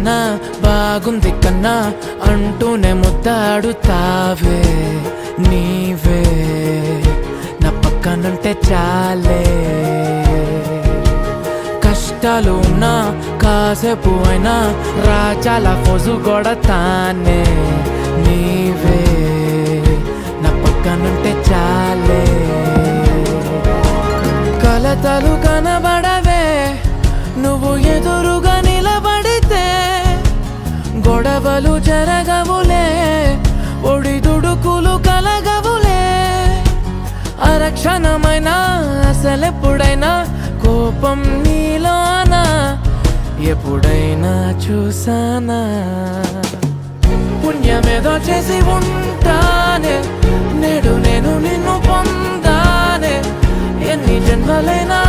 కన్నా బాగుంది కన్నా అంటూనే ముద్దాడుతావే నీవే నా పక్కనుంటే చాలే కష్టాలు ఉన్నా కాసేపు అయినా రాజాల ఫోజు కొడతానే నీవే నా పక్కనుంటే చాలే కలతలు కనబడవే నువ్వు ఎదురుగా నిలబడితే గొడవలు జరగవులే ఒడిదుడుకులు కలగవులే అరక్షణమైనా అసలెప్పుడైనా కోపం నీలోనా ఎప్పుడైనా చూసానా పుణ్యమేదో చేసి ఉంటానే నేడు నేను నిన్ను పొందానే ఎన్ని జన్మలైనా